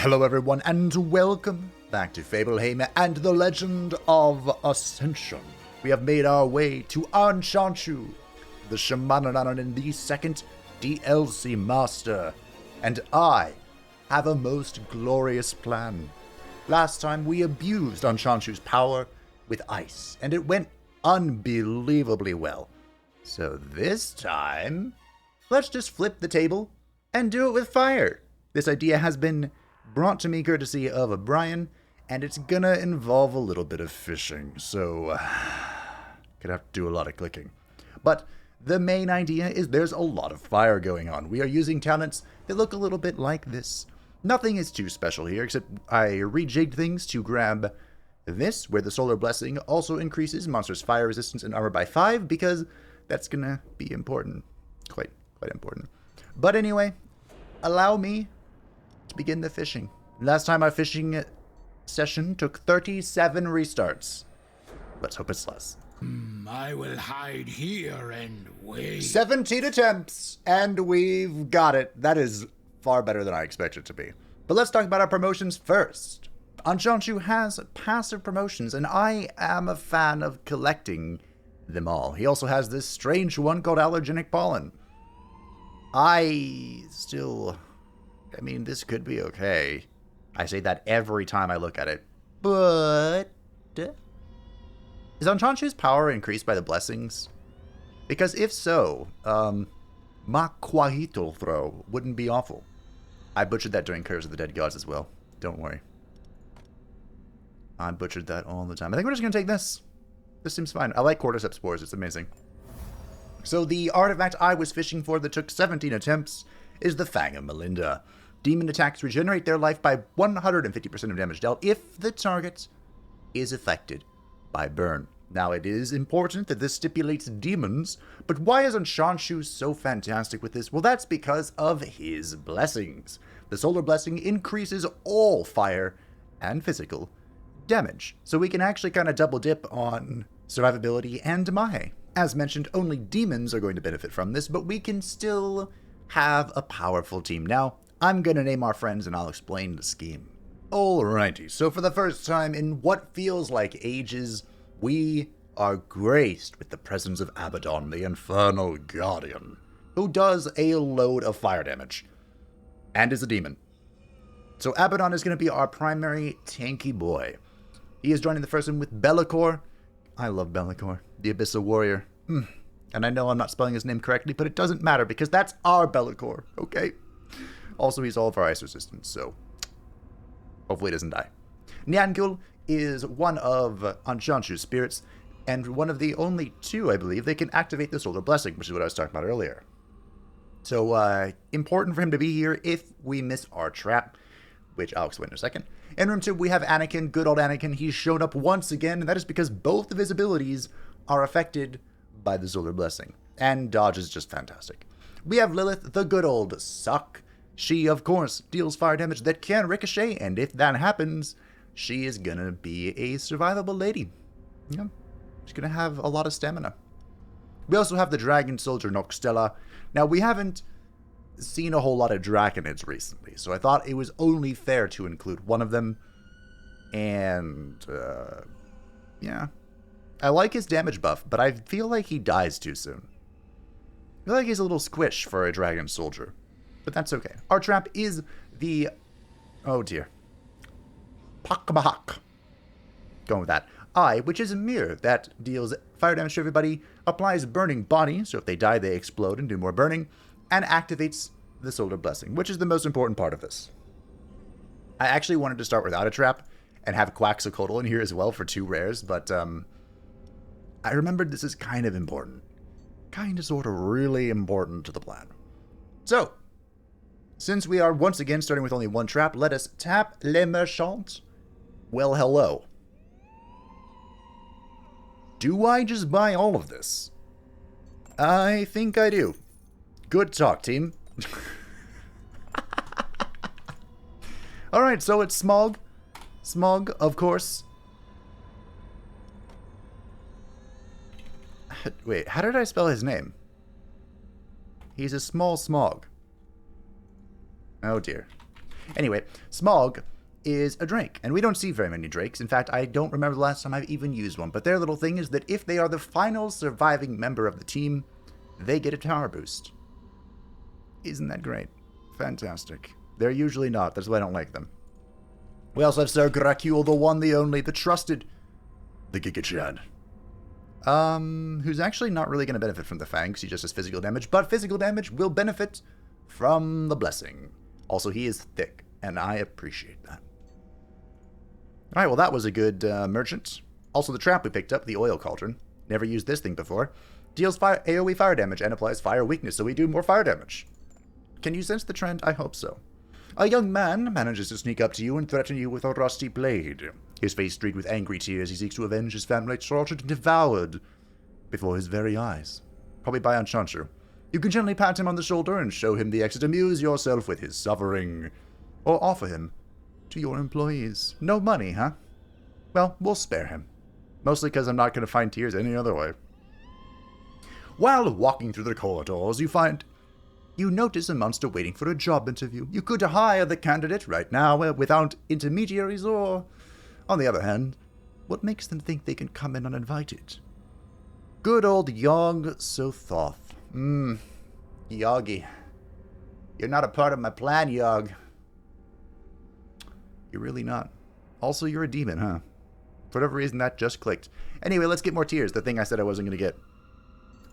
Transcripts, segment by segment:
Hello everyone, and welcome back to Fableheim and the Legend of Ascension. We have made our way to Anchanchu, the Shamananan in the second DLC Master, and I have a most glorious plan. Last time we abused Anchanchu's power with ice, and it went unbelievably well. So this time, let's just flip the table and do it with fire. This idea has been brought to me courtesy of Brian, and it's gonna involve a little bit of fishing, so gonna have to do a lot of clicking. But the main idea is there's a lot of fire going on. We are using talents that look a little bit like this. Nothing is too special here, except I rejigged things to grab this, where the Solar Blessing also increases monsters' fire resistance and armor by 5, because that's gonna be important. Quite important. But anyway, allow me to begin the fishing. Last time our fishing session took 37 restarts. Let's hope it's less. I will hide here and wait. 17 attempts, and we've got it. That is far better than I expected it to be. But let's talk about our promotions first. Anchanchu has passive promotions, and I am a fan of collecting them all. He also has this strange one called Allergenic Pollen. I mean, this could be okay. I say that every time I look at it. But is Anchanchu's power increased by the blessings? Because if so, Maquahito throw wouldn't be awful. I butchered that during Curse of the Dead Gods as well. Don't worry. I butchered that all the time. I think we're just going to take this. This seems fine. I like Cordyceps Spores. It's amazing. So the artifact I was fishing for that took 17 attempts is the Fang of Melinda. Demon attacks regenerate their life by 150% of damage dealt if the target is affected by burn. Now, it is important that this stipulates demons, but why is Anchanchu so fantastic with this? Well, that's because of his blessings. The Solar Blessing increases all fire and physical damage, so we can actually kind of double dip on survivability and Mahe. As mentioned, only demons are going to benefit from this, but we can still have a powerful team. Now, I'm going to name our friends and I'll explain the scheme. Alrighty, so for the first time in what feels like ages, we are graced with the presence of Abaddon, the Infernal Guardian, who does a load of fire damage, and is a demon. So Abaddon is going to be our primary tanky boy. He is joining the first one with Be'lakor. I love Be'lakor, the Abyssal Warrior. And I know I'm not spelling his name correctly, but it doesn't matter because that's our Be'lakor, okay? Also, he's all of our ice resistance, so hopefully he doesn't die. Nyangul is one of Anchanchu's spirits, and one of the only two, I believe, that can activate the Solar Blessing, which is what I was talking about earlier. So, important for him to be here if we miss our trap, which I'll explain in a second. In room 2, we have Anakin, good old Anakin. He's shown up once again, and that is because both of his abilities are affected by the Solar Blessing. And dodge is just fantastic. We have Lilith, the good old suck. She, of course, deals fire damage that can ricochet, and if that happens, she is gonna be a survivable lady. Yeah, she's gonna have a lot of stamina. We also have the Dragon Soldier Noxtella. Now, we haven't seen a whole lot of Draconids recently, so I thought it was only fair to include one of them. And, yeah. I like his damage buff, but I feel like he dies too soon. I feel like he's a little squish for a Dragon Soldier. But that's okay. Our trap is the... oh dear. Pakmahak. Going with that. Eye, which is a mirror that deals fire damage to everybody, applies burning body, so if they die they explode and do more burning, and activates the Solar Blessing, which is the most important part of this. I actually wanted to start without a trap and have Quaxocoatl in here as well for 2 rares, but I remembered this is kind of important. Kind of sort of really important to the plan. So, since we are once again starting with only one trap, let us tap Le Merchant. Well, hello. Do I just buy all of this? I think I do. Good talk, team. Alright, so it's Smog. Smog, of course. Wait, how did I spell his name? He's a small Smog. Oh dear. Anyway, Smog is a Drake, and we don't see very many Drakes. In fact, I don't remember the last time I've even used one, but their little thing is that if they are the final surviving member of the team, they get a tower boost. Isn't that great? Fantastic. They're usually not, that's why I don't like them. We also have Sir Gracule, the one, the only, the trusted, the Giga-Chad. Who's actually not really going to benefit from the Fang, because he just has physical damage, but physical damage will benefit from the Blessing. Also, he is thick, and I appreciate that. Alright, well that was a good merchant. Also the trap we picked up, the Oil Cauldron. Never used this thing before. Deals AoE fire damage and applies fire weakness, so we do more fire damage. Can you sense the trend? I hope so. A young man manages to sneak up to you and threaten you with a rusty blade. His face streaked with angry tears, he seeks to avenge his family slaughtered and devoured before his very eyes. Probably by Anchanchu. You can gently pat him on the shoulder and show him the exit. Amuse yourself with his suffering. Or offer him to your employees. No money, huh? Well, we'll spare him. Mostly because I'm not going to find tears any other way. While walking through the corridors, you notice a monster waiting for a job interview. You could hire the candidate right now without intermediaries, or, on the other hand, what makes them think they can come in uninvited? Good old Yogg Sothoth. Yoggy. You're not a part of my plan, Yogg. You're really not. Also, you're a demon, huh? For whatever reason, that just clicked. Anyway, let's get more tears. The thing I said I wasn't going to get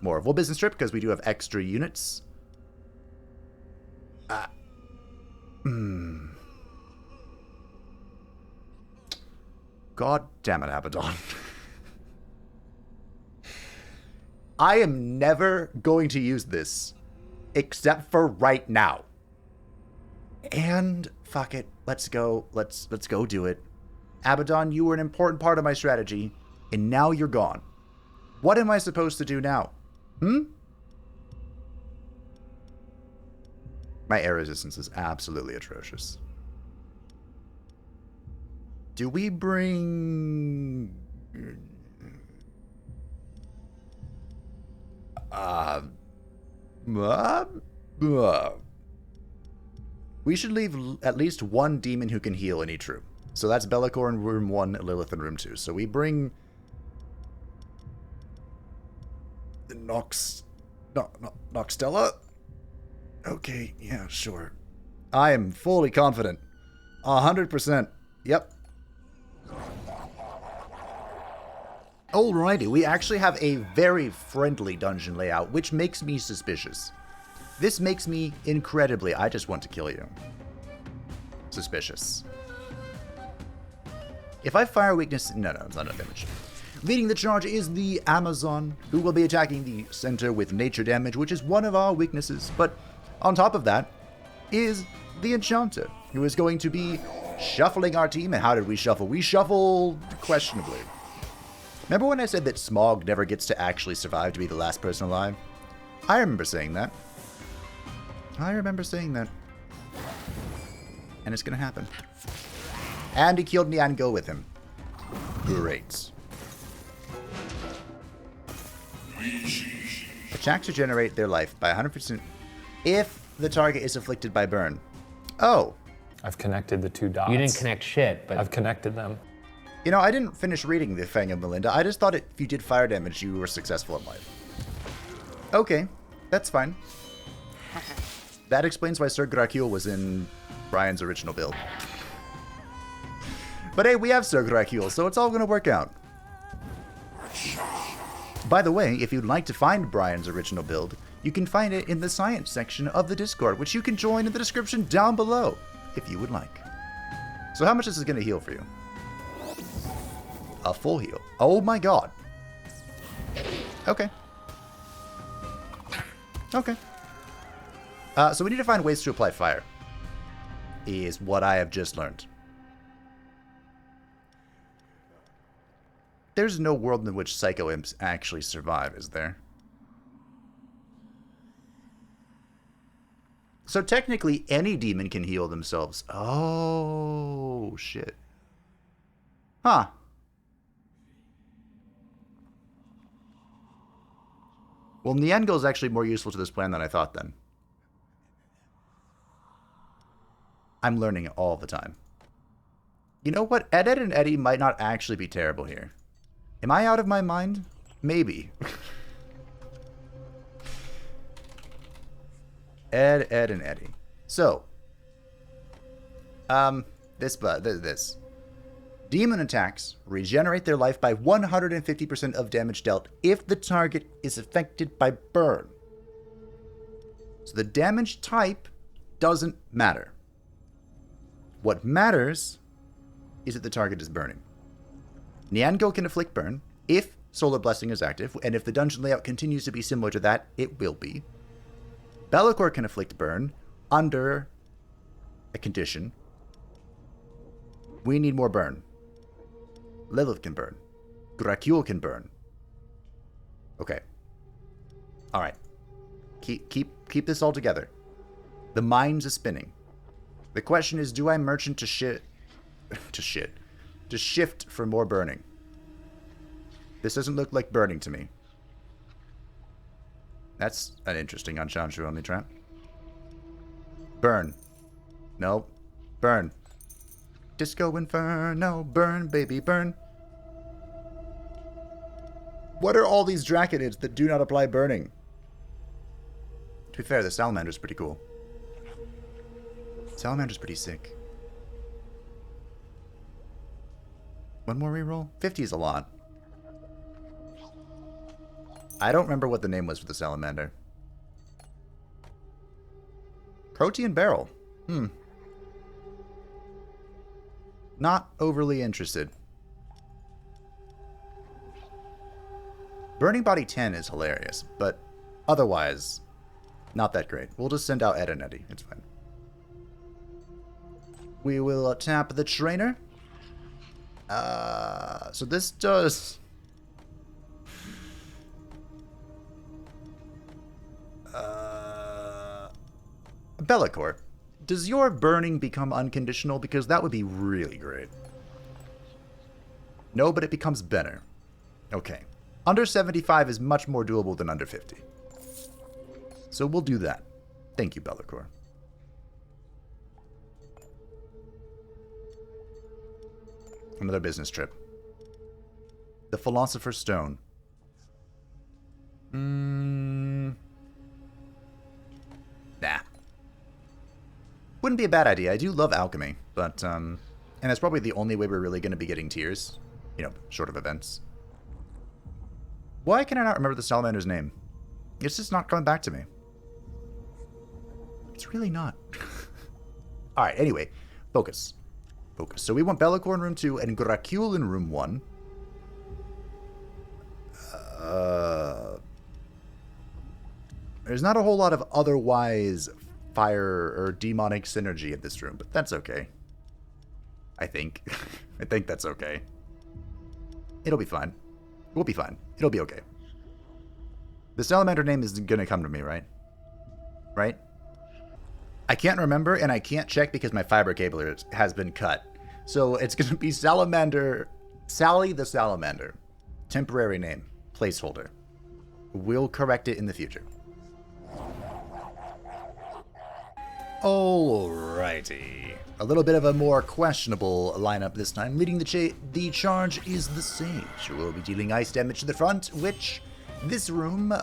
more of. We'll business trip because we do have extra units. God damn it, Abaddon. I am never going to use this except for right now. And fuck it. Let's go. Let's go do it. Abaddon, you were an important part of my strategy, and now you're gone. What am I supposed to do now? My air resistance is absolutely atrocious. Do we bring... We should leave at least one demon who can heal in each room. So that's Be'lakor in room 1, Lilith in room 2. So we bring... Noxtella? Okay, yeah, sure. I am fully confident. 100%. Yep. Alrighty, we actually have a very friendly dungeon layout, which makes me suspicious. This makes me incredibly, I just want to kill you, suspicious. If I fire weakness, no, it's not enough damage. Leading the charge is the Amazon, who will be attacking the center with nature damage, which is one of our weaknesses. But on top of that is the Enchanter, who is going to be shuffling our team. And how did we shuffle? We shuffled questionably. Remember when I said that Smog never gets to actually survive to be the last person alive? I remember saying that. And it's going to happen. And he killed Niango with him. Great. Attacks regenerate their life by 100% if the target is afflicted by burn. Oh. I've connected the two dots. You didn't connect shit, but... I've connected them. You know, I didn't finish reading the Fang of Melinda. I just thought if you did fire damage, you were successful in life. Okay, that's fine. That explains why Sir Gracule was in Brian's original build. But hey, we have Sir Gracule, so it's all going to work out. By the way, if you'd like to find Brian's original build, you can find it in the science section of the Discord, which you can join in the description down below, if you would like. So how much is this going to heal for you? A full heal. Oh my god. Okay. Okay. So we need to find ways to apply fire. Is what I have just learned. There's no world in which Psycho Imps actually survive, is there? So technically, any demon can heal themselves. Oh, shit. Huh. Well, Niango is actually more useful to this plan than I thought then. I'm learning all the time. You know what? Ed and Eddie might not actually be terrible here. Am I out of my mind? Maybe. Ed, and Eddie. So, this. Demon attacks regenerate their life by 150% of damage dealt if the target is affected by burn. So the damage type doesn't matter. What matters is that the target is burning. Niango can afflict burn if Solar Blessing is active, and if the dungeon layout continues to be similar to that, it will be. Be'lakor can afflict burn under a condition. We need more burn. Lilith can burn. Gracule can burn. Okay. Alright. Keep this all together. The mind's is spinning. The question is, do I merchant to shift for more burning? This doesn't look like burning to me. That's an interesting Anchanchu only trap. Burn. Nope. Burn. Disco Inferno. Burn, baby, burn. What are all these Draconids that do not apply burning? To be fair, the Salamander's pretty cool. Salamander's pretty sick. One more reroll? 50 is a lot. I don't remember what the name was for the Salamander. Protean Barrel. Not overly interested. Burning Body 10 is hilarious, but otherwise, not that great. We'll just send out Ed and Eddie. It's fine. We will tap the trainer. So this does... Be'lakor, does your burning become unconditional? Because that would be really great. No, but it becomes better. Okay. Under 75 is much more doable than under 50. So we'll do that. Thank you, Be'lakor. Another business trip. The Philosopher's Stone. Nah. Wouldn't be a bad idea. I do love alchemy, but, and that's probably the only way we're really going to be getting tiers. You know, short of events. Why can I not remember the Salamander's name? It's just not coming back to me. It's really not. Alright, anyway. Focus. Focus. So we want Be'lakor in room 2 and Gracule in room 1. There's not a whole lot of otherwise fire or demonic synergy in this room, but that's okay. I think. I think that's okay. It'll be fine. We'll be fine. It'll be okay. The Salamander name is gonna come to me, right? Right? I can't remember, and I can't check because my fiber cable has been cut. So it's gonna be Salamander... Sally the Salamander. Temporary name. Placeholder. We'll correct it in the future. Alrighty. A little bit of a more questionable lineup this time. Leading the charge is the Sage, who will be dealing ice damage to the front, which this room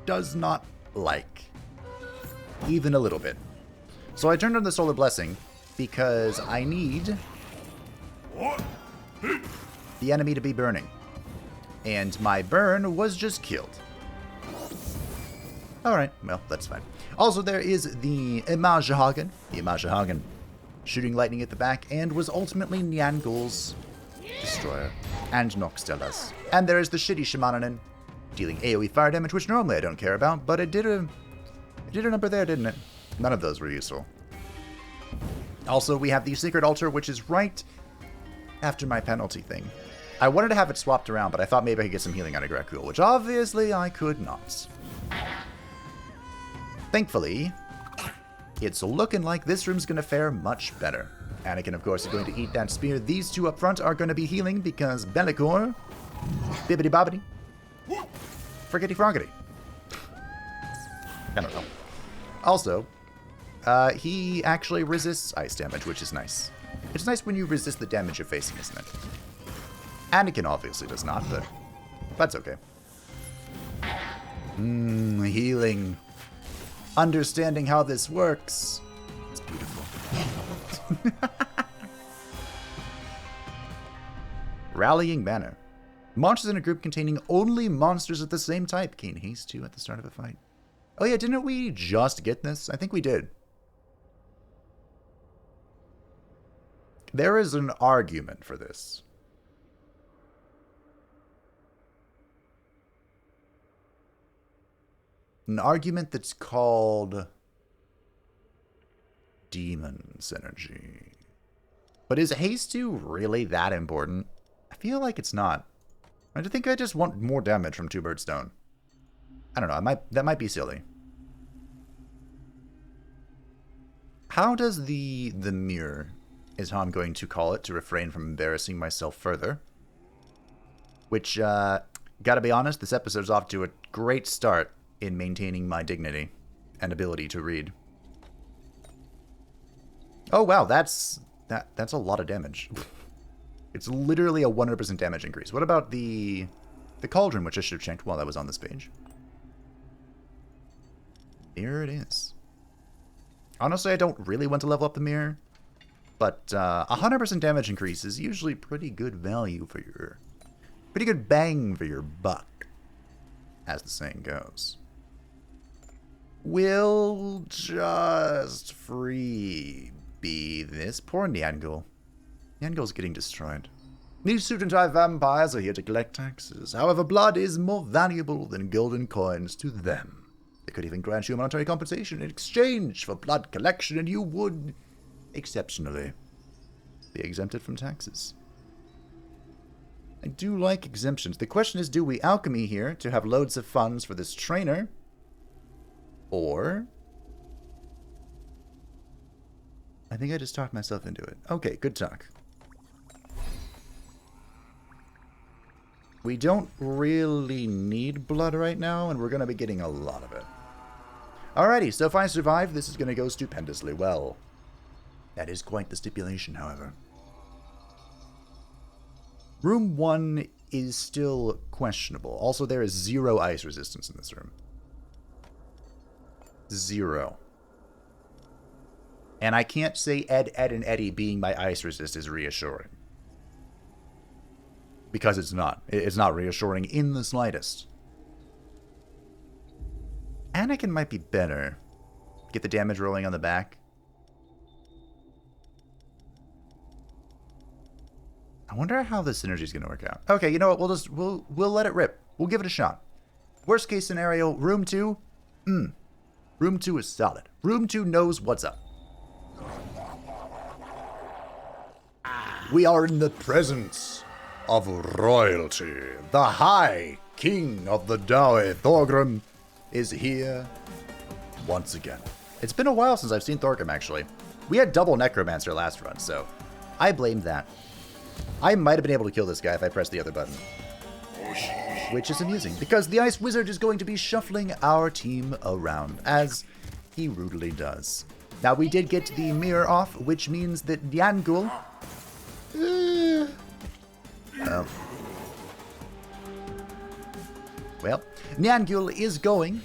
does not like. Even a little bit. So I turned on the Solar Blessing because I need the enemy to be burning. And my burn was just killed. Alright, well, that's fine. Also, there is the Imagehagen. The Imagehagen shooting lightning at the back and was ultimately Niangol's destroyer and Noxtella's. And there is the shitty Shimananen dealing AoE fire damage, which normally I don't care about, but it did a number there, didn't it? None of those were useful. Also, we have the Secret Altar, which is right after my penalty thing. I wanted to have it swapped around, but I thought maybe I could get some healing out of Gracule, which obviously I could not. Thankfully, it's looking like this room's going to fare much better. Anakin, of course, is going to eat that spear. These two up front are going to be healing because Be'lakor, bibbity bobbity, forgetty froggity. I don't know. Also, He actually resists ice damage, which is nice. It's nice when you resist the damage you're facing, isn't it? Anakin obviously does not, but that's okay. Healing. Understanding how this works. It's beautiful. Rallying Banner. Monsters in a group containing only monsters of the same type. Gain haste 2 at the start of a fight. Oh yeah, didn't we just get this? I think we did. There is an argument for this. An argument that's called Demon Synergy. But is haste 2 really that important? I feel like it's not. I think I just want more damage from 2-bird stone. I don't know, that might be silly. How does the mirror, is how I'm going to call it to refrain from embarrassing myself further. Which, gotta be honest, this episode's off to a great start in maintaining my dignity and ability to read. Oh wow, that's a lot of damage. It's literally a 100% damage increase. What about the cauldron, which I should have checked while I was on this page? Here it is. Honestly, I don't really want to level up the mirror, but 100% damage increase is usually pretty good value for your... pretty good bang for your buck, as the saying goes. We'll just freebie this. Poor Niangul. Niangul's getting destroyed. These suit-and-tie vampires are here to collect taxes. However, blood is more valuable than golden coins to them. They could even grant you monetary compensation in exchange for blood collection, and you would, exceptionally, be exempted from taxes. I do like exemptions. The question is, do we alchemy here to have loads of funds for this trainer? Or... I think I just talked myself into it. Okay, good talk. We don't really need blood right now, and we're going to be getting a lot of it. Alrighty, so if I survive, this is going to go stupendously well. That is quite the stipulation, however. Room 1 is still questionable. Also, there is 0 ice resistance in this room. 0. And I can't say Ed, and Eddie being my ice resist is reassuring. Because it's not. It's not reassuring in the slightest. Anakin might be better. Get the damage rolling on the back. I wonder how this synergy is going to work out. Okay, you know what? We'll let it rip. We'll give it a shot. Worst case scenario, room 2. Room 2 is solid. Room 2 knows what's up. We are in the presence of royalty. The High King of the Dawe, Thorgrim, is here once again. It's been a while since I've seen Thorgrim, actually. We had double Necromancer last run, so I blame that. I might have been able to kill this guy if I pressed the other button. Which is amusing, because the Ice Wizard is going to be shuffling our team around, as he rudely does. Now, we did get the mirror off, which means that Niangul... Well, Niangul is going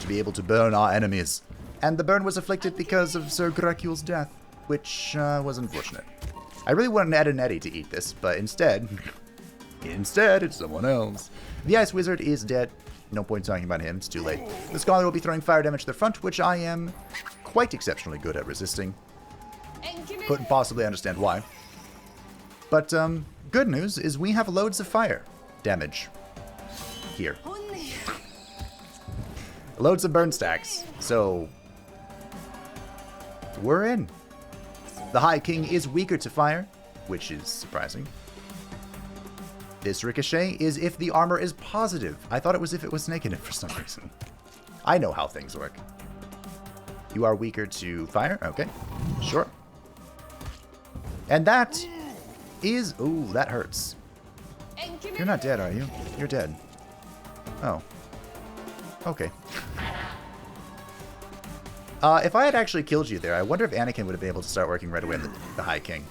to be able to burn our enemies. And the burn was afflicted because of Sir Gracul's death, which was unfortunate. I really wanted Ed and Eddie to eat this, but instead it's someone else. The Ice Wizard is dead. No point talking about him, it's too late. The Scholar will be throwing fire damage to the front, which I am quite exceptionally good at resisting. Couldn't possibly understand why. But, good news is we have loads of fire damage here. Loads of burn stacks, so we're in. The High King is weaker to fire, which is surprising. This ricochet is if the armor is positive. I thought it was if it was negative for some reason. I know how things work. You are weaker to fire? Okay, sure. And that is... Ooh, that hurts. You're not dead, are you? You're dead. Oh. Okay. If I had actually killed you there, I wonder if Anakin would have been able to start working right away in the High King.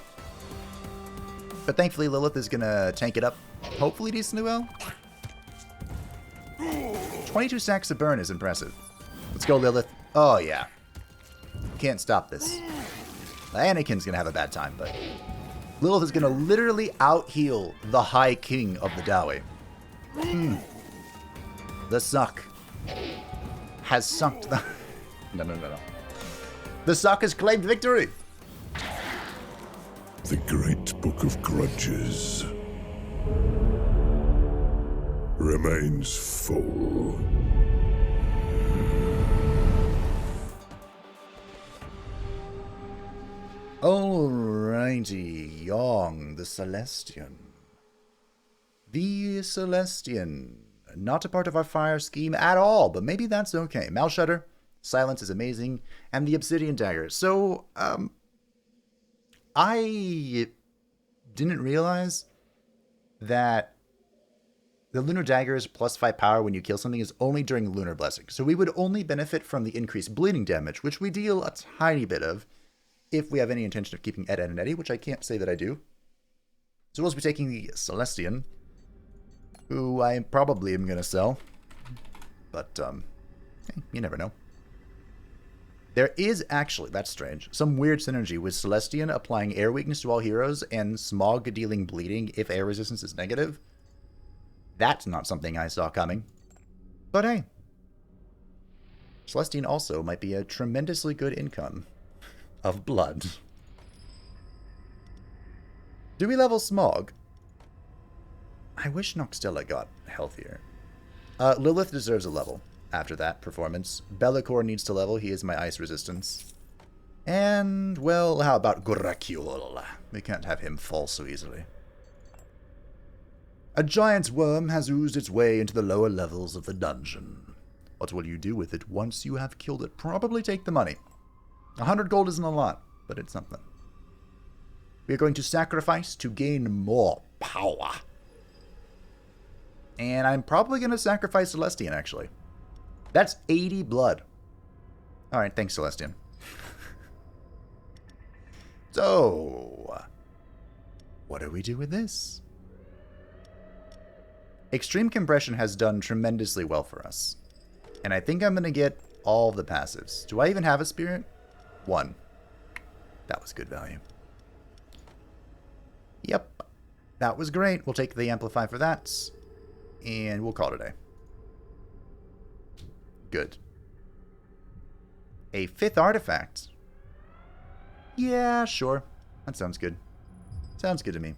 But thankfully, Lilith is going to tank it up, hopefully decently well. 22 stacks of burn is impressive. Let's go, Lilith. Oh, yeah. Can't stop this. Anakin's going to have a bad time, but Lilith is going to literally out-heal the High King of the Dawi. The suck has sucked the... No. The suck has claimed victory! The Great Book of Grudges remains full. Alrighty, Yong, the Celestian. The Celestian. Not a part of our fire scheme at all, but maybe that's okay. Malshudder, silence is amazing, and the Obsidian Dagger. So, I didn't realize that the Lunar Dagger's +5 power when you kill something is only during Lunar Blessing. So we would only benefit from the increased bleeding damage, which we deal a tiny bit of, if we have any intention of keeping Ed, Ed, and Eddie, which I can't say that I do. So we'll also be taking the Celestian, who I probably am going to sell. But, hey, you never know. There is actually, that's strange, some weird synergy with Celestian applying air weakness to all heroes and Smog dealing bleeding if air resistance is negative. That's not something I saw coming. But hey, Celestian also might be a tremendously good income of blood. Do we level Smog? I wish Noxtella got healthier. Lilith deserves a level after that performance. Bellicor needs to level. He is my ice resistance. And, well, how about Gracule? We can't have him fall so easily. A giant's worm has oozed its way into the lower levels of the dungeon. What will you do with it once you have killed it? Probably take the money. 100 gold isn't a lot, but it's something. We are going to sacrifice to gain more power. And I'm probably going to sacrifice Celestian, actually. That's 80 blood. Alright, thanks, Celestian. So, what do we do with this? Extreme Compression has done tremendously well for us. And I think I'm going to get all of the passives. Do I even have a Spirit? 1. That was good value. Yep. That was great. We'll take the Amplify for that. And we'll call it a day. Good. A 5th artifact. Yeah, sure. That sounds good. Sounds good to me.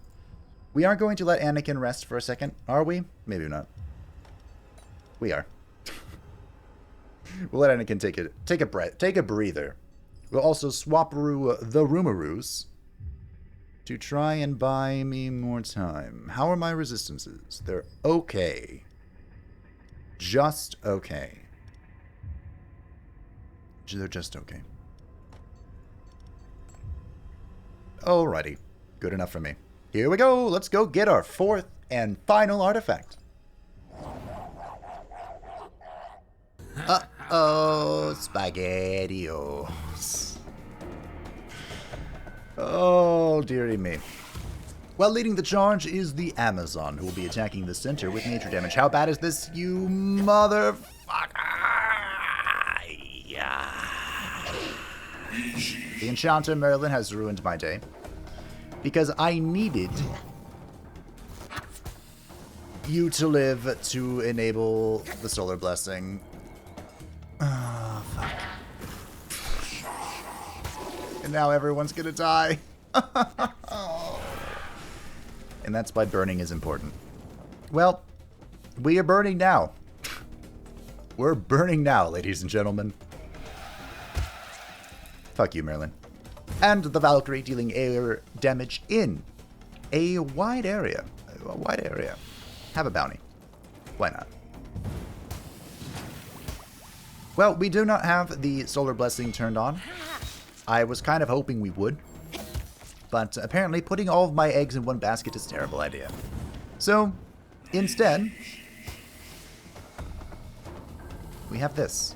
We are going to let Anakin rest for a second, are we? Maybe not. We are. We'll let Anakin take a breather. We'll also swap-roo the Rumaroos to try and buy me more time. How are my resistances? They're okay. Just okay. They're just okay. Alrighty. Good enough for me. Here we go. Let's go get our 4th and final artifact. Uh-oh. SpaghettiOs. Oh, dearie me. Well, leading the charge is the Amazon, who will be attacking the center with nature damage. How bad is this, you motherfucker? Yeah. The Enchanter Merlin has ruined my day. Because I needed you to live to enable the Solar Blessing. Oh, fuck. And now everyone's gonna die. And that's why burning is important. Well, we are burning now. We're burning now, ladies and gentlemen. Fuck you, Merlin. And the Valkyrie dealing air damage in a wide area. A wide area. Have a bounty. Why not? Well, we do not have the Solar Blessing turned on. I was kind of hoping we would. But apparently putting all of my eggs in one basket is a terrible idea. So, instead, we have this.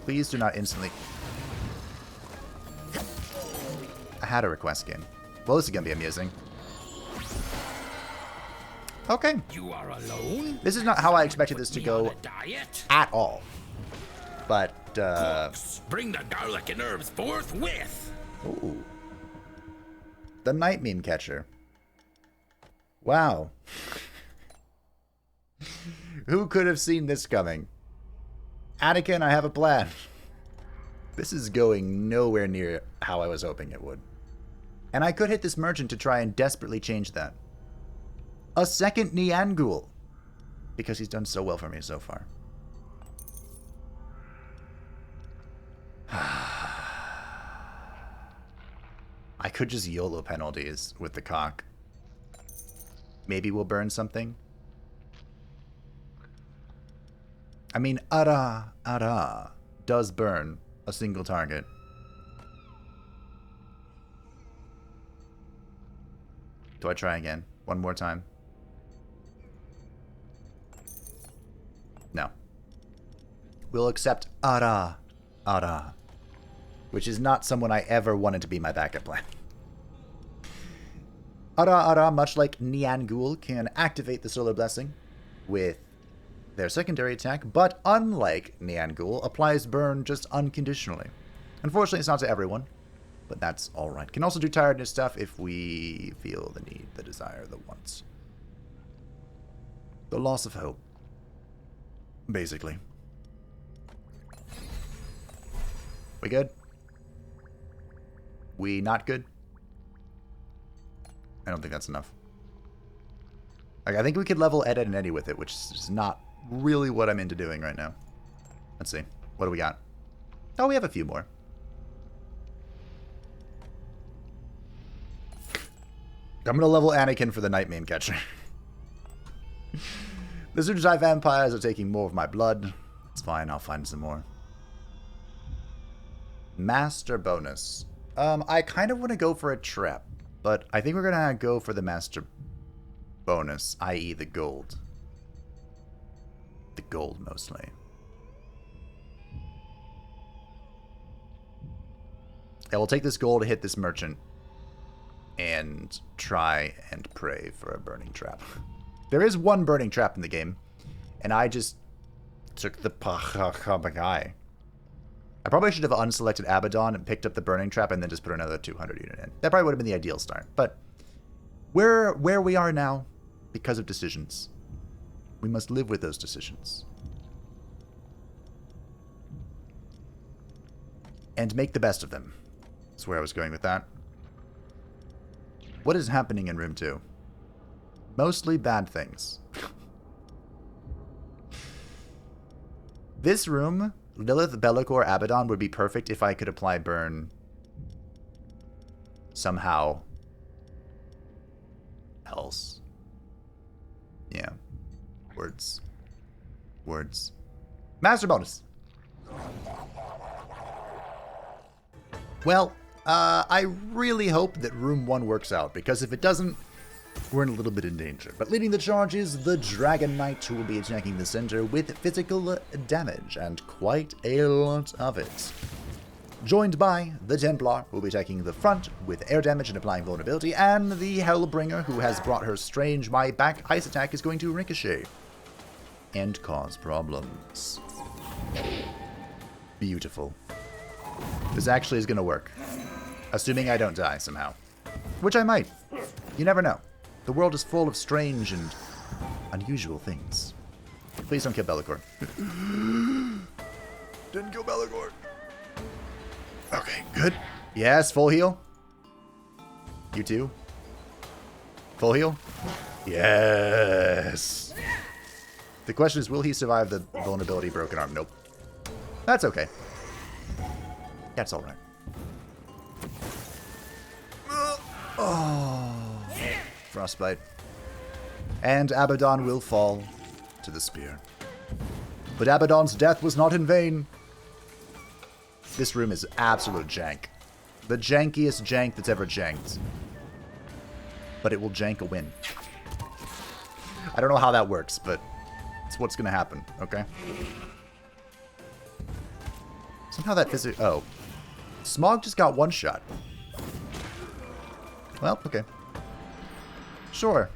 Please do not instantly... I had a request game. Well, this is going to be amusing. Okay. You are alone? This is not how I expected this to go Diet? at all. But, Cooks, bring the garlic and herbs forthwith. ooh. The night meme catcher. Wow. Who could have seen this coming? Anakin, I have a plan. This is going nowhere near how I was hoping it would. And I could hit this merchant to try and desperately change that. A second Niangul. Because he's done so well for me so far. I could just YOLO penalties with the cock. Maybe we'll burn something. I mean, Ara does burn a single target. Do I try again? One more time. No. We'll accept Ara, which is not someone I ever wanted to be my backup plan. Ara, much like Niangul, can activate the Solar Blessing with their secondary attack, but unlike Niangul, applies burn just unconditionally. Unfortunately, it's not to everyone, but that's alright. Can also do tiredness stuff if we feel the need, the desire, the wants. The loss of hope. Basically. We good? We not good? I don't think that's enough. Like, I think we could level Ed, and Eddie with it, which is not really what I'm into doing right now. Let's see. What do we got? Oh, we have a few more. I'm going to level Anakin for the Night Meme Catcher. The Zujai vampires are taking more of my blood. It's fine, I'll find some more. Master bonus. I kind of want to go for a trap, but I think we're going to go for the master bonus, i.e. the gold. The gold, mostly. I will take this gold to hit this merchant and try and pray for a burning trap. There is one burning trap in the game, and I just took the guy. I probably should have unselected Abaddon and picked up the burning trap and then just put another 200 unit in. That probably would have been the ideal start. But we're where we are now because of decisions. We must live with those decisions. And make the best of them. That's where I was going with that. What is happening in room 2? Mostly bad things. This room, Lilith, Be'lakor, Abaddon, would be perfect if I could apply burn somehow else. Yeah. Words. Words. Master bonus! Well, I really hope that room 1 works out, because if it doesn't, we're in a little bit in danger. But leading the charge is the Dragon Knight, who will be attacking the center with physical damage, and quite a lot of it. Joined by the Templar, who will be attacking the front with air damage and applying vulnerability, and the Hellbringer, who has brought her strange my back ice attack, is going to ricochet and cause problems. Beautiful. This actually is going to work. Assuming I don't die somehow. Which I might. You never know. The world is full of strange and unusual things. Please don't kill Be'lakor. Didn't kill Be'lakor. Okay, good. Yes, full heal. You too. Full heal. Yes. The question is, will he survive the vulnerability broken arm? Nope. That's okay. That's alright. Oh. Frostbite. And Abaddon will fall to the spear. But Abaddon's death was not in vain. This room is absolute jank. The jankiest jank that's ever janked. But it will jank a win. I don't know how that works, but it's what's going to happen, okay? Somehow that physics... Oh. Smog just got one shot. Well, okay. Sure.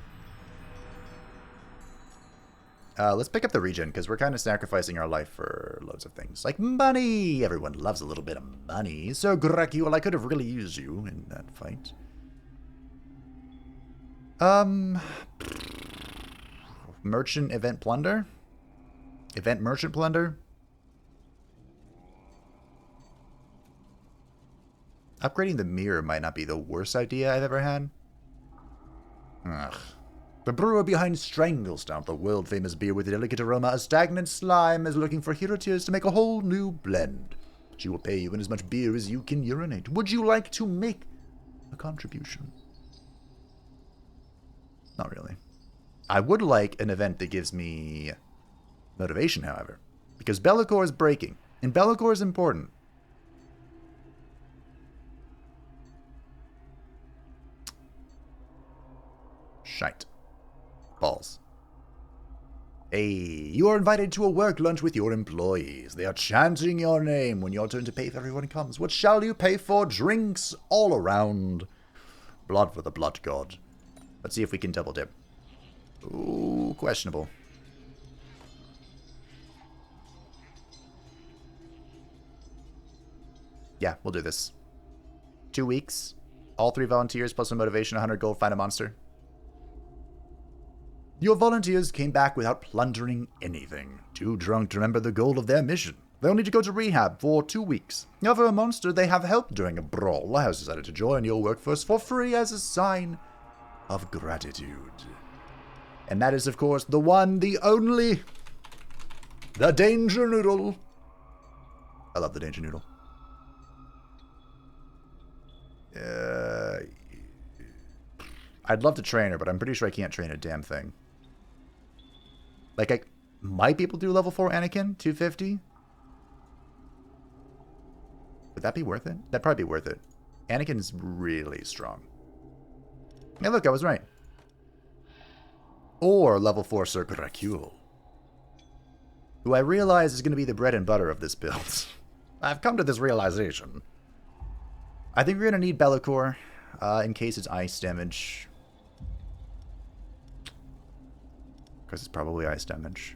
Let's pick up the regen, because we're kind of sacrificing our life for loads of things. Like money! Everyone loves a little bit of money. So, Gracule, I could have really used you in that fight. Merchant Event Plunder? Event Merchant Plunder? Upgrading the mirror might not be the worst idea I've ever had. Ugh. The brewer behind Strangle Stout, the world-famous beer with a delicate aroma, a stagnant slime, is looking for hero tears to make a whole new blend. She will pay you in as much beer as you can urinate. Would you like to make a contribution? Not really. I would like an event that gives me motivation, however. Because Be'lakor is breaking, and Be'lakor is important. Shite. Balls. Hey, you are invited to a work lunch with your employees. They are chanting your name when your turn to pay for everyone comes. What shall you pay for? Drinks all around. Blood for the blood god. Let's see if we can double dip. Ooh, questionable. Yeah, we'll do this. 2 weeks. All 3 volunteers plus a motivation, 100 gold, find a monster. Your volunteers came back without plundering anything. Too drunk to remember the goal of their mission. They'll need to go to rehab for 2 weeks. Now for a monster they have helped during a brawl, has decided to join your workforce for free as a sign of gratitude. And that is, of course, the one, the only, the Danger Noodle. I love the Danger Noodle. I'd love to train her, but I'm pretty sure I can't train a damn thing. Like, I might be able to do level 4 Anakin, 250. Would that be worth it? That'd probably be worth it. Anakin's really strong. Hey, look, I was right. Or level 4 Sir Gracule, who I realize is going to be the bread and butter of this build. I've come to this realization. I think we're going to need Be'lakor in case it's ice damage. Because it's probably ice damage.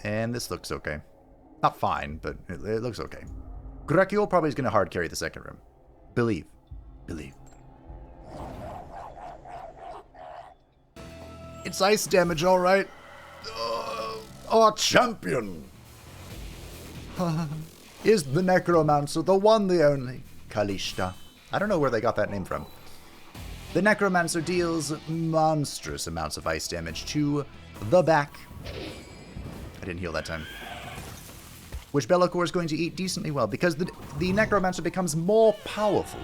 And this looks okay. Not fine, but it looks okay. Gracule probably is going to hard carry the second room. Believe. Believe. It's ice damage, alright. Our champion is the Necromancer, the one, the only, Kalishta. I don't know where they got that name from. The Necromancer deals monstrous amounts of ice damage to the back. I didn't heal that time. Which Be'lakor is going to eat decently well, because the Necromancer becomes more powerful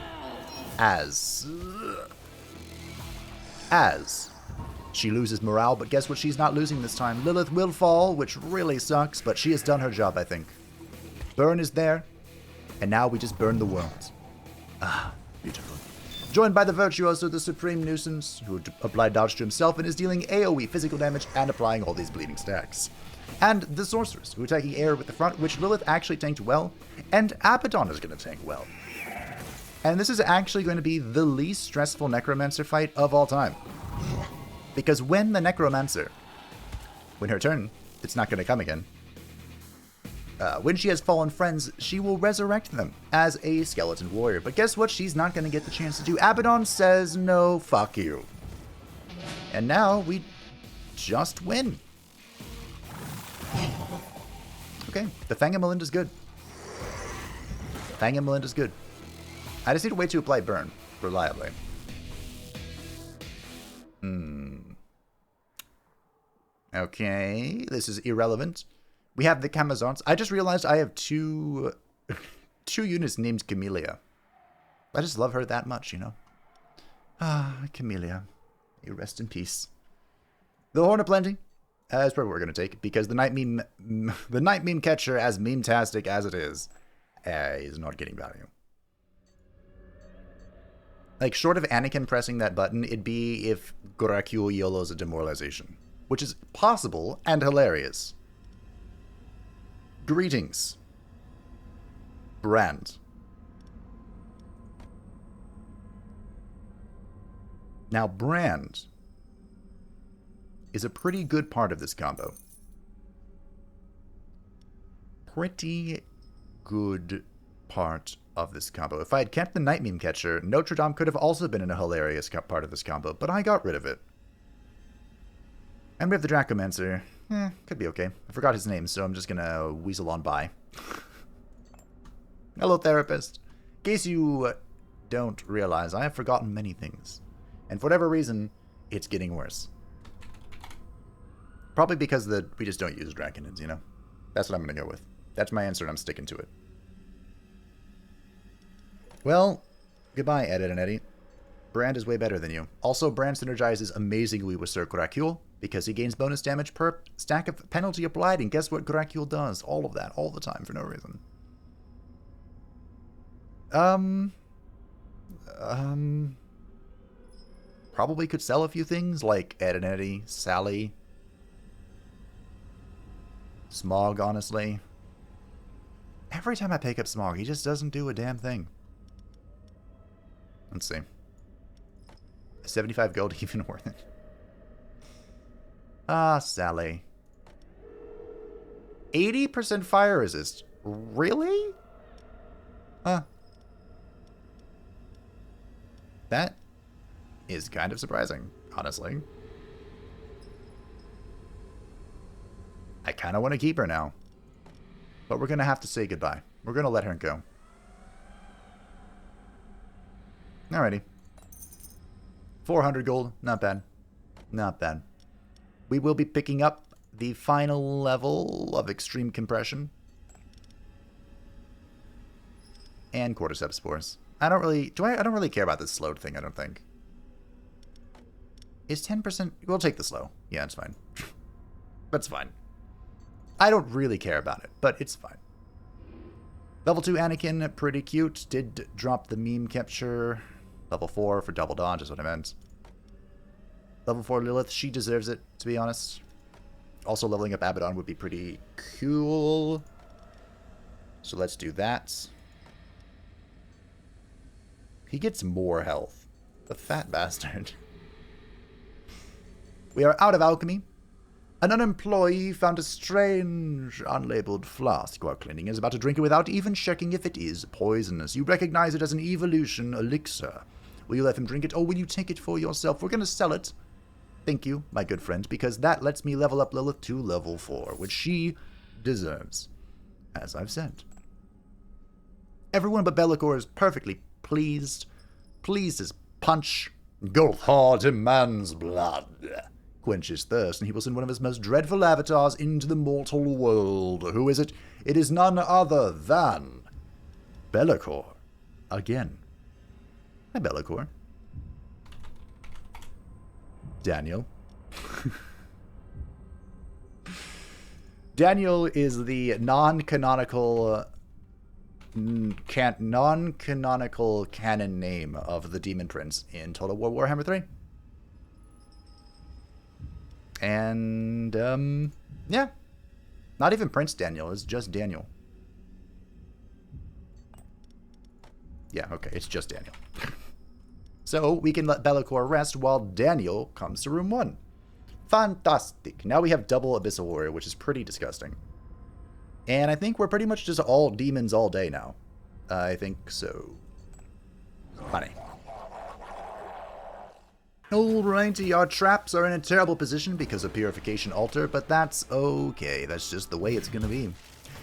as she loses morale, but guess what she's not losing this time? Lilith will fall, which really sucks, but she has done her job, I think. Burn is there, and now we just burn the world. Ah, beautiful. Joined by the Virtuoso, the Supreme Nuisance, who applied dodge to himself and is dealing AoE physical damage and applying all these bleeding stacks. And the Sorceress, who are taking air with the front, which Lilith actually tanked well, and Abaddon is going to tank well. And this is actually going to be the least stressful Necromancer fight of all time. Because when the Necromancer, when her turn, it's not going to come again. When she has fallen friends, she will resurrect them as a skeleton warrior. But guess what? She's not going to get the chance to do. Abaddon says, no, fuck you. And now we just win. Okay, the Fang of Melinda's good. Fang of Melinda's good. I just need a way to apply burn reliably. Okay, this is irrelevant. We have the Camazons. I just realized I have two units named Camellia. I just love her that much, you know. Ah, Camellia. You rest in peace. The Horn of Plenty is probably what we're going to take, because the Night Meme Catcher, as meme-tastic as it is not getting value. Like, short of Anakin pressing that button, it'd be if Gracule YOLO's a demoralization. Which is possible and hilarious. Greetings. Brand. Now, Brand is a pretty good part of this combo. Pretty good part of this combo. If I had kept the Night Meme Catcher, Notre Dame could have also been in a hilarious part of this combo, but I got rid of it. And we have the Dracomancer. Could be okay. I forgot his name, so I'm just gonna weasel on by. Hello, therapist. In case you don't realize, I have forgotten many things. And for whatever reason, it's getting worse. Probably because we just don't use Draconids, you know? That's what I'm gonna go with. That's my answer, and I'm sticking to it. Well, goodbye, Edit and Eddie. Brand is way better than you. Also, Brand synergizes amazingly with Sir Gracule, because he gains bonus damage per stack of penalty applied, and guess what Gracule does? All of that, all the time, for no reason. Probably could sell a few things, like Ed and Eddie, Sally, Smog, honestly. Every time I pick up Smog, he just doesn't do a damn thing. Let's see. 75 gold even worth it. Ah, Sally. 80% fire resist. Really? Huh. That is kind of surprising, honestly. I kind of want to keep her now. But we're going to have to say goodbye. We're going to let her go. Alrighty. 400 gold. Not bad. Not bad. We will be picking up the final level of Extreme Compression. And Cordyceps Spores. I don't really... I don't really care about this slowed thing, I don't think. Is 10%... We'll take the slow. Yeah, it's fine. That's fine. I don't really care about it, but it's fine. Level 2 Anakin, pretty cute. Did drop the meme capture. Level 4 for double dodge is what I meant. Level 4 Lilith, she deserves it, to be honest. Also, leveling up Abaddon would be pretty cool. So let's do that. He gets more health. The fat bastard. We are out of alchemy. An unemployee found a strange, unlabeled flask while cleaning. Is about to drink it without even checking if it is poisonous. You recognize it as an evolution elixir. Will you let him drink it, or will you take it for yourself? We're going to sell it. Thank you, my good friend, because that lets me level up Lilith to level 4, which she deserves, as I've said. Everyone but Be'lakor is perfectly pleased. Pleased as punch. Gothar demands blood. Quench his thirst, and he will send one of his most dreadful avatars into the mortal world. Who is it? It is none other than Be'lakor. Again. Hi, Be'lakor. Daniel. Daniel is the non-canonical canon name of the Demon Prince in Total War Warhammer 3. And, yeah. Not even Prince Daniel, it's just Daniel. Yeah, okay, it's just Daniel. So, we can let Be'lakor rest while Daniel comes to room 1. Fantastic. Now we have double Abyssal Warrior, which is pretty disgusting. And I think we're pretty much just all demons all day now. I think so. Funny. Alrighty, our traps are in a terrible position because of Purification Altar, but that's okay. That's just the way it's gonna be.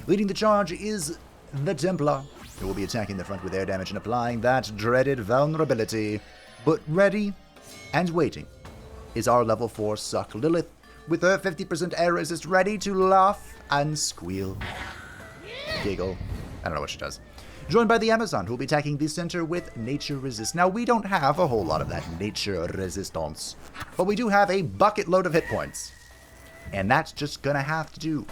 Leading the charge is the Templar, who will be attacking the front with air damage and applying that dreaded vulnerability. But ready and waiting is our level 4 Suck Lilith, with her 50% air resist ready to laugh and squeal. Giggle. I don't know what she does. Joined by the Amazon, who will be attacking the center with Nature Resist. Now, we don't have a whole lot of that Nature Resistance, but we do have a bucket load of hit points. And that's just gonna have to do.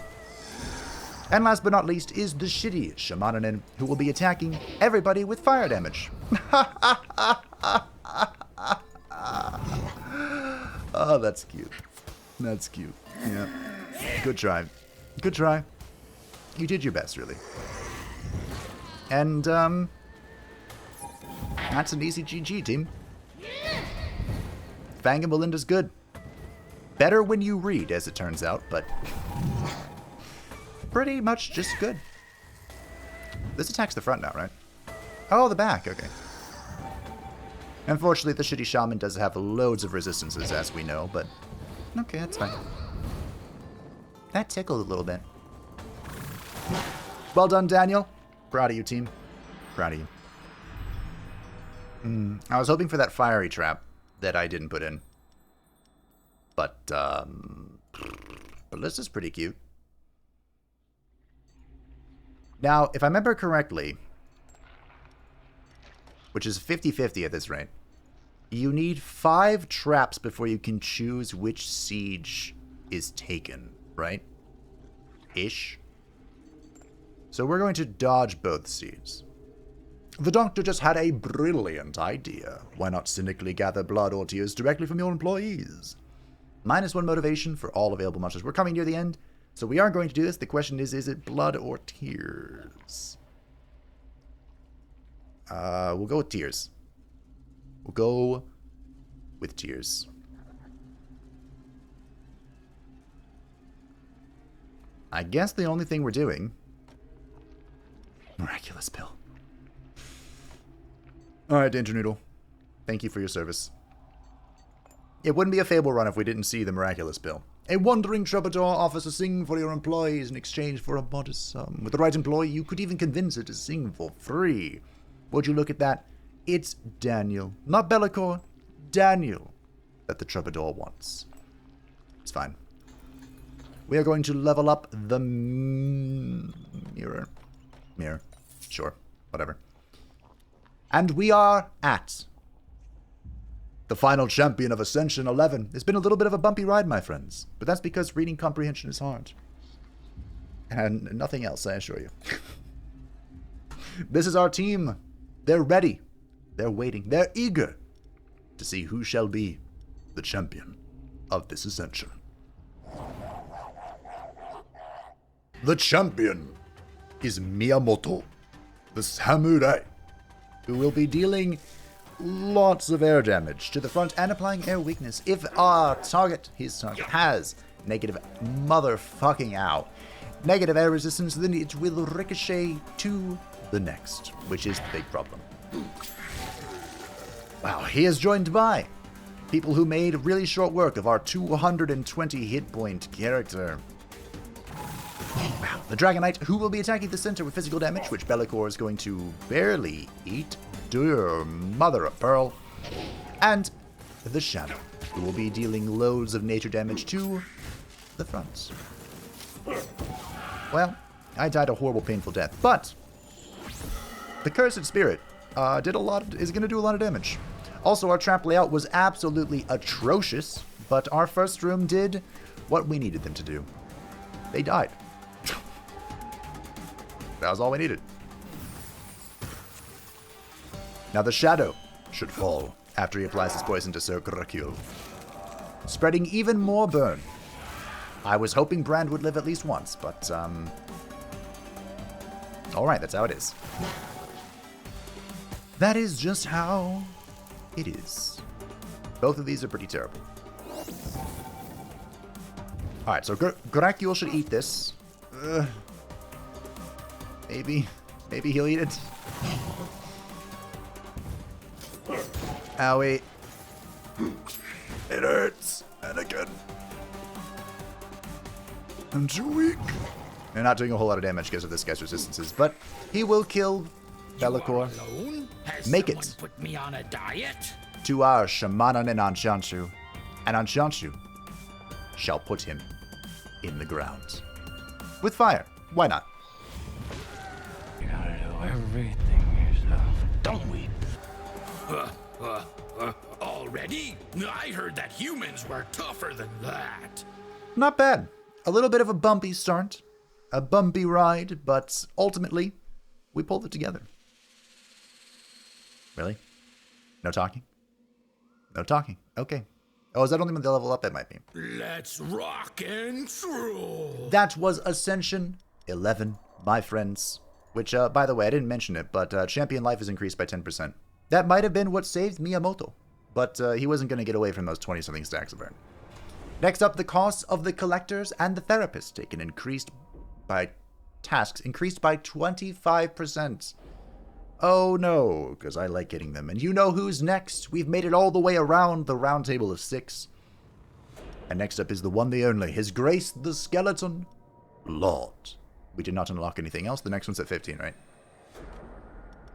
And last but not least is the shitty Shamananin, who will be attacking everybody with fire damage. Oh, that's cute. That's cute. Yeah. Good try. Good try. You did your best, really. And, that's an easy GG, team. Fang of Melinda's good. Better when you read, as it turns out, but pretty much just good. This attacks the front now, right? Oh, the back, okay. Unfortunately, the shitty shaman does have loads of resistances, as we know, but okay, that's fine. That tickled a little bit. Well done, Daniel. Proud of you, team. Proud of you. I was hoping for that fiery trap that I didn't put in. But, Ballista's pretty cute. Now, if I remember correctly, which is 50-50 at this rate, you need 5 traps before you can choose which siege is taken, right? Ish. So we're going to dodge both seeds. The doctor just had a brilliant idea. Why not cynically gather blood or tears directly from your employees? -1 motivation for all available monsters. We're coming near the end, so we are going to do this. The question is it blood or tears? We'll go with tears. We'll go with tears. I guess the only thing we're doing... Miraculous pill. Alright, Danger Noodle. Thank you for your service. It wouldn't be a Fable run if we didn't see the miraculous pill. A wandering troubadour offers to sing for your employees in exchange for a modest sum. With the right employee, you could even convince her to sing for free. Would you look at that? It's Daniel. Not Be'lakor. Daniel. That the troubadour wants. It's fine. We are going to level up the mirror. Mirror. Sure. Whatever. And we are at the final champion of Ascension 11. It's been a little bit of a bumpy ride, my friends. But that's because reading comprehension is hard. And nothing else, I assure you. This is our team. They're ready. They're waiting. They're eager to see who shall be the champion of this Ascension. The champion is Miyamoto, the samurai, who will be dealing lots of air damage to the front and applying air weakness. If our target, his target, has negative motherfucking ow, negative air resistance, then it will ricochet to the next, which is the big problem. Wow, he is joined by people who made really short work of our 220 hit point character. Wow, the Dragonite, who will be attacking the center with physical damage, which Be'lakor is going to barely eat. Dear mother of pearl. And the Shadow, who will be dealing loads of nature damage to the front. Well, I died a horrible, painful death, but the Cursed Spirit is going to do a lot of damage. Also, our trap layout was absolutely atrocious, but our first room did what we needed them to do. They died. That was all we needed. Now the Shadow should fall after he applies his poison to Sir Gracule, spreading even more burn. I was hoping Brand would live at least once, but, alright, that's how it is. That is just how it is. Both of these are pretty terrible. Alright, so Gracule should eat this. Maybe he'll eat it. Owie. It hurts. And again. I'm too weak. They're not doing a whole lot of damage because of this guy's resistances, but he will kill Be'lakor. Make it put me on a diet? to our Shamanan and Anchanchu, and Anchanchu shall put him in the ground. With fire. Why not? You gotta do everything yourself. Don't we? Already? I heard that humans were tougher than that. Not bad. A little bit of a bumpy start. A bumpy ride, but ultimately, we pulled it together. Really? No talking? No talking. Okay. Oh, is that only when they level up? That might be. Let's rock and roll. That was Ascension 11, my friends. which, by the way, I didn't mention it, but champion life is increased by 10%. That might have been what saved Miyamoto, but he wasn't going to get away from those 20-something stacks of burn. Next up, the costs of the collectors and the therapists taken increased by tasks, increased by 25%. Oh no, because I like getting them. And you know who's next? We've made it all the way around the round table of 6. And next up is the one, the only, His Grace the Skeleton Lord. We did not unlock anything else. The next one's at 15, right?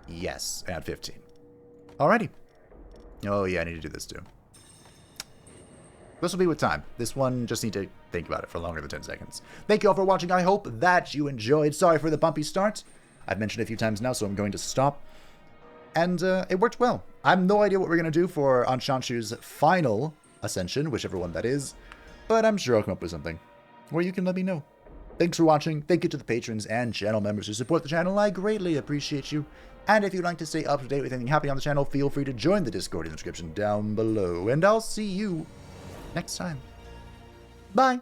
Yes, at 15. Alrighty. Oh yeah, I need to do this too. This will be with time. This one, just need to think about it for longer than 10 seconds. Thank you all for watching. I hope that you enjoyed. Sorry for the bumpy start. I've mentioned it a few times now, so I'm going to stop. And it worked well. I have no idea what we're going to do for Anchanchu's final Ascension, whichever one that is. But I'm sure I'll come up with something. Or you can let me know. Thanks for watching. Thank you to the patrons and channel members who support the channel. I greatly appreciate you. And if you'd like to stay up to date with anything happening on the channel, feel free to join the Discord in the description down below. And I'll see you next time. Bye.